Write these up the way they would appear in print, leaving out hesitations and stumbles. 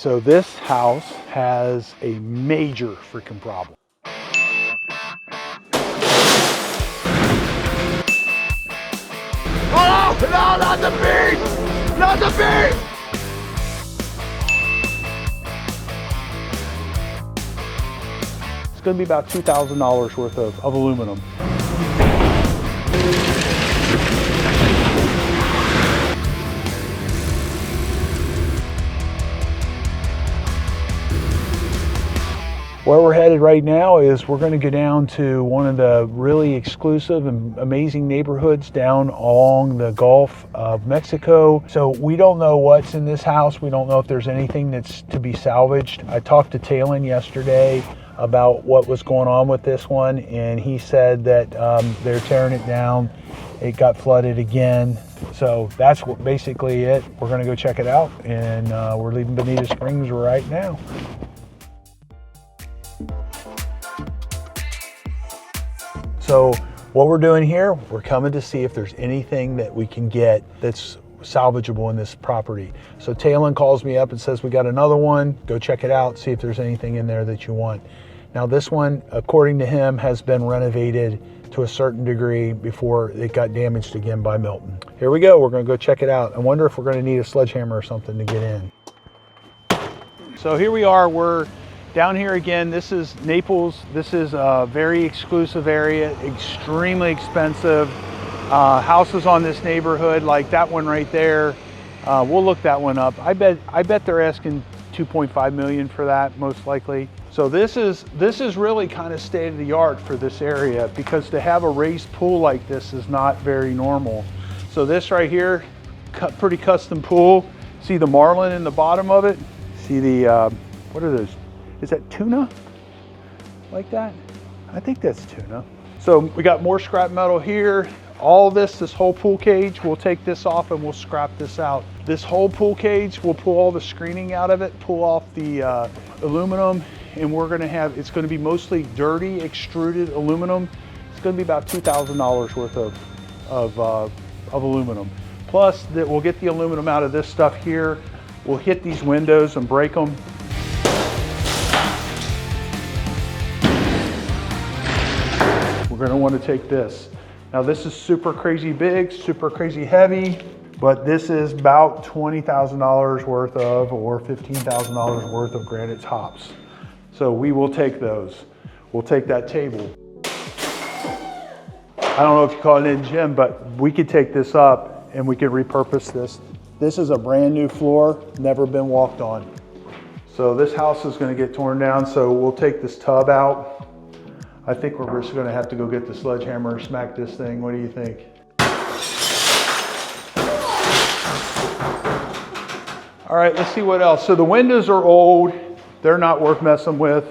so this house has a major freaking problem. Oh, no, not the beast! Not the beast! It's going to be about $2,000 worth of aluminum. Where we're headed right now is we're going to go down to one of the really exclusive and amazing neighborhoods down along the Gulf of Mexico. So we don't know what's in this house. We don't know if there's anything that's to be salvaged. I talked to Talon yesterday about what was going on with this one, and he said that they're tearing it down. It got flooded again. So that's basically it. We're going to go check it out, and we're leaving Bonita Springs right now. So what we're doing here, we're coming to see if there's anything that we can get that's salvageable in this property. So Talon calls me up and says, we got another one, go check it out, see if there's anything in there that you want. Now this one, according to him, has been renovated to a certain degree before it got damaged again by Milton. Here we go, we're gonna go check it out. I wonder if we're gonna need a sledgehammer or something to get in. So here we are, we're down here again. This is Naples. This is a very exclusive area, extremely expensive. Houses on this neighborhood, like that one right there. We'll look that one up. I bet they're asking 2.5 million for that, most likely. So this is really kind of state of the art for this area, because to have a raised pool like this is not very normal. So this right here, pretty custom pool. See the marlin in the bottom of it? See the, what are those? Is that tuna? Like that? I think that's tuna. So we got more scrap metal here. All this whole pool cage, we'll take this off and we'll scrap this out. This whole pool cage, we'll pull all the screening out of it, pull off the aluminum, and we're gonna have, it's gonna be mostly dirty extruded aluminum. It's gonna be about $2,000 worth of aluminum. Plus, that we'll get the aluminum out of this stuff here. We'll hit these windows and break them. We're gonna wanna take this. Now this is super crazy big, super crazy heavy, but this is about $20,000 worth of, or $15,000 worth of granite tops. So we will take those. We'll take that table. I don't know if you call it in gym, but we could take this up and we could repurpose this. This is a brand new floor, never been walked on. So this house is gonna get torn down, so we'll take this tub out. I think we're just gonna have to go get the sledgehammer and smack this thing. What do you think? All right, let's see what else. So the windows are old. They're not worth messing with.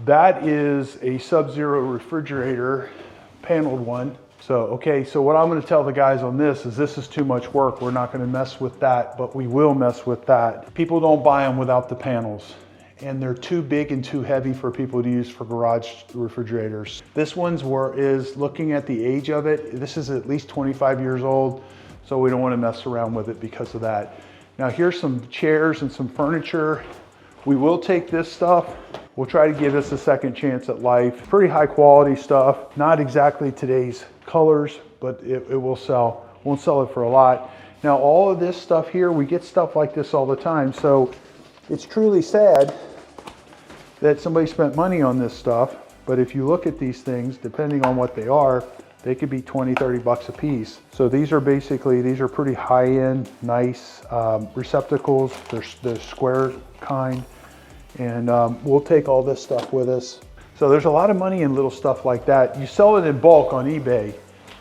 That is a Sub-Zero refrigerator, paneled one. So, okay, so what I'm gonna tell the guys on this is too much work. We're not gonna mess with that, but we will mess with that. People don't buy them without the panels, and they're too big and too heavy for people to use for garage refrigerators. This one's is looking at the age of it. This is at least 25 years old, so we don't want to mess around with it because of that. Now here's some chairs and some furniture. We will take this stuff. We'll try to give this a second chance at life. Pretty high quality stuff. Not exactly today's colors, but it will sell. Won't sell it for a lot. Now all of this stuff here, we get stuff like this all the time, so it's truly sad that somebody spent money on this stuff, but if you look at these things, depending on what they are, they could be 20, 30 bucks a piece. So these are pretty high-end, nice receptacles. They're the square kind, and we'll take all this stuff with us. So there's a lot of money in little stuff like that. You sell it in bulk on eBay.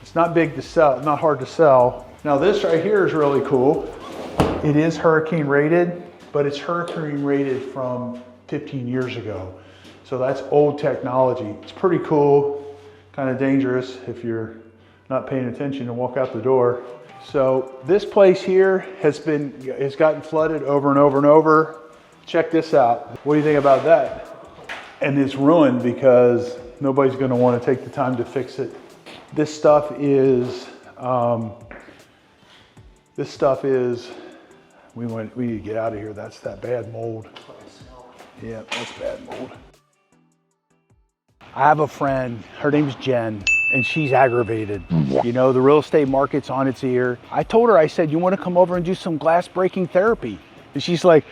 It's not big to sell, not hard to sell. Now this right here is really cool. It is hurricane rated, but it's hurricane rated from 15 years ago. So that's old technology. It's pretty cool, kind of dangerous if you're not paying attention and walk out the door. So this place here has gotten flooded over and over and over. Check this out. What do you think about that? And it's ruined because nobody's gonna wanna take the time to fix it. This stuff is We need to get out of here. That's that bad mold. Yeah, that's bad mold. I have a friend, her name's Jenn, and she's aggravated. You know, the real estate market's on its ear. I told her, I said, you want to come over and do some glass breaking therapy? And she's like,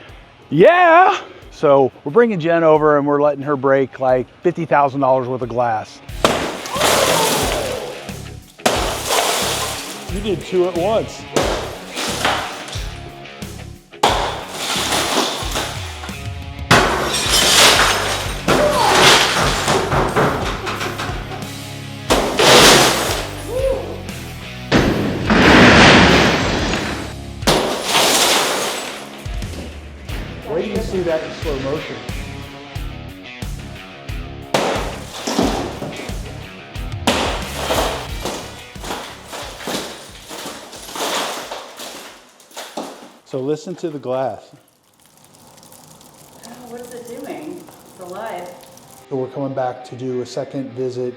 yeah. So we're bringing Jenn over and we're letting her break like $50,000 worth of glass. You did 2 at once. Wait till you see that in slow motion. So listen to the glass. Oh, what's it doing? It's alive. So we're coming back to do a second visit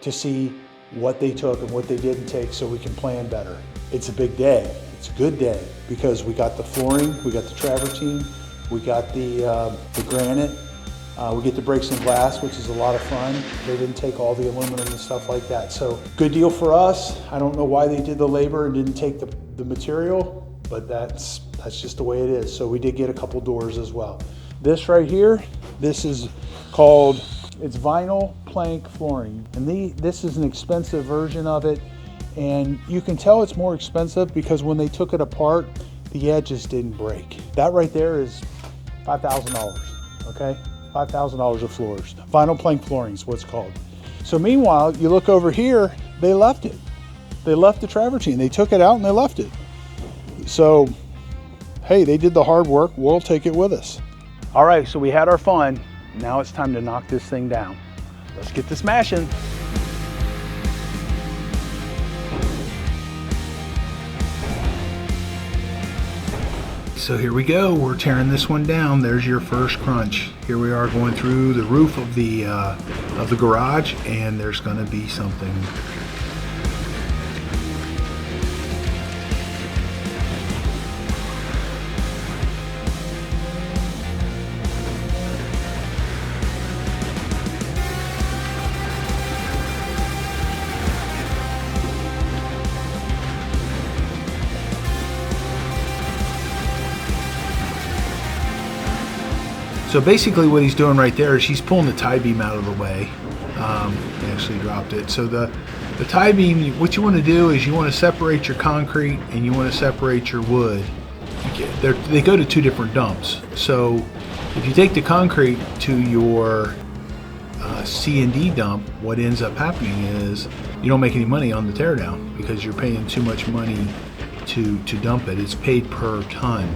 to see what they took and what they didn't take so we can plan better. It's a big day. It's a good day because we got the flooring, we got the travertine, we got the granite, we get to break some glass, which is a lot of fun. They didn't take all the aluminum and stuff like that. So good deal for us. I don't know why they did the labor and didn't take the material, but that's just the way it is. So we did get a couple doors as well. This right here, this is called, it's vinyl plank flooring. And this is an expensive version of it. And you can tell it's more expensive because when they took it apart, the edges didn't break. That right there is $5,000, okay? $5,000 of floors. Vinyl plank flooring is what's called. So meanwhile, you look over here, they left it. They left the travertine. They took it out and they left it. So, hey, they did the hard work. We'll take it with us. All right, so we had our fun. Now it's time to knock this thing down. Let's get to smashing. So here we go. We're tearing this one down. There's your first crunch. Here we are going through the roof of the garage, and there's going to be something. So basically what he's doing right there is he's pulling the tie beam out of the way. He actually dropped it. So the tie beam, what you want to do is you want to separate your concrete and you want to separate your wood. They go to 2 different dumps. So if you take the concrete to your C&D dump, what ends up happening is you don't make any money on the teardown because you're paying too much money to dump it. It's paid per ton.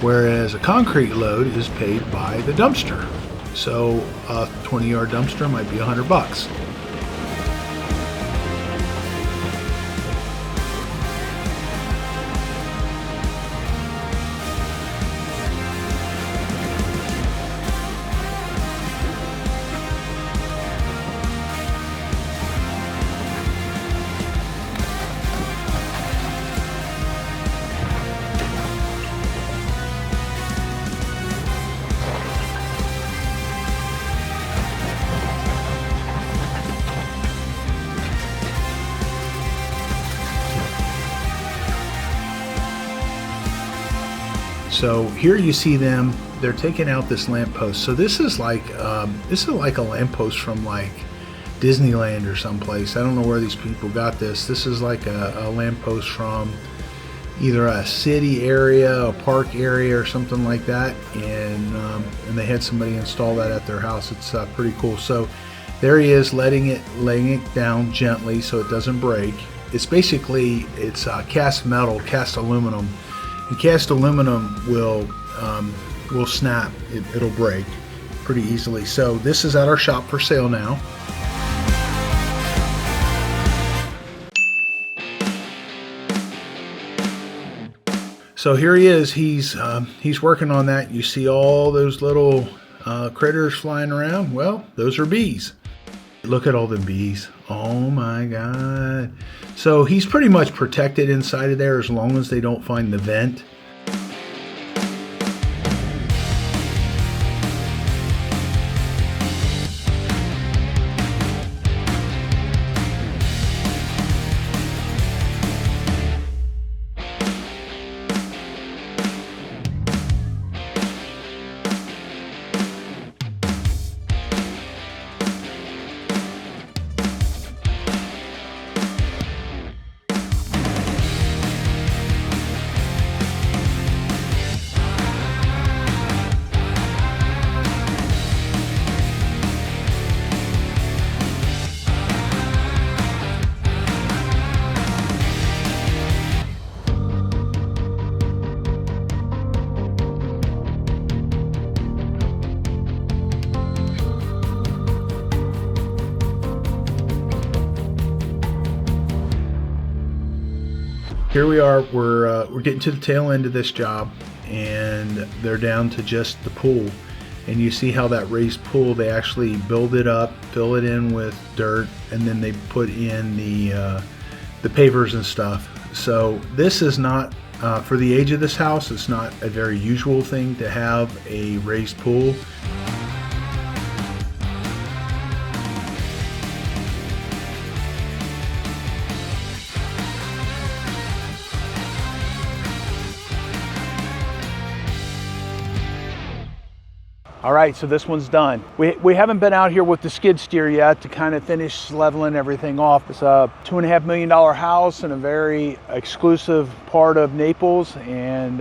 Whereas a concrete load is paid by the dumpster. So a 20-yard dumpster might be $100. So here you see them, they're taking out this lamppost. So this is like a lamppost from like Disneyland or someplace. I don't know where these people got this. This is like a lamppost from either a city area, a park area, or something like that. And they had somebody install that at their house. It's pretty cool. So there he is, laying it down gently so it doesn't break. It's basically, it's cast metal, cast aluminum. And cast aluminum will snap. It'll break pretty easily. So this is at our shop for sale now. So here he is. He's working on that. You see all those little critters flying around? Well, those are bees. Look at all the bees. Oh my God. So he's pretty much protected inside of there as long as they don't find the vent. Here we are, we're getting to the tail end of this job, and they're down to just the pool. And you see how that raised pool, they actually build it up, fill it in with dirt, and then they put in the pavers and stuff. So this is not, for the age of this house, it's not a very usual thing to have a raised pool. All right, so this one's done. We haven't been out here with the skid steer yet to kind of finish leveling everything off. It's a $2.5 million house in a very exclusive part of Naples, and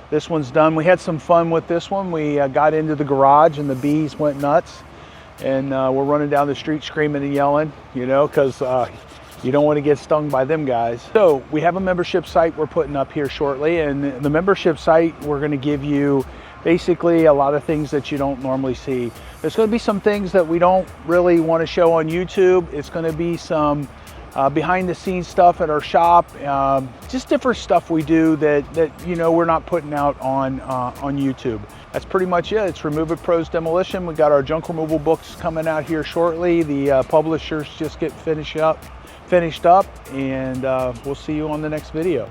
this one's done. We had some fun with this one. We got into the garage and the bees went nuts, and we're running down the street screaming and yelling, you know, because you don't want to get stung by them guys. So we have a membership site we're putting up here shortly, and the membership site, we're going to give you basically a lot of things that you don't normally see. There's going to be some things that we don't really want to show on YouTube. It's going to be some behind the scenes stuff at our shop, just different stuff we do that you know we're not putting out on YouTube. That's pretty much it. It's Renovated Pros Demolition. We got our junk removal books coming out here shortly. The publishers just get finished up, and we'll see you on the next video.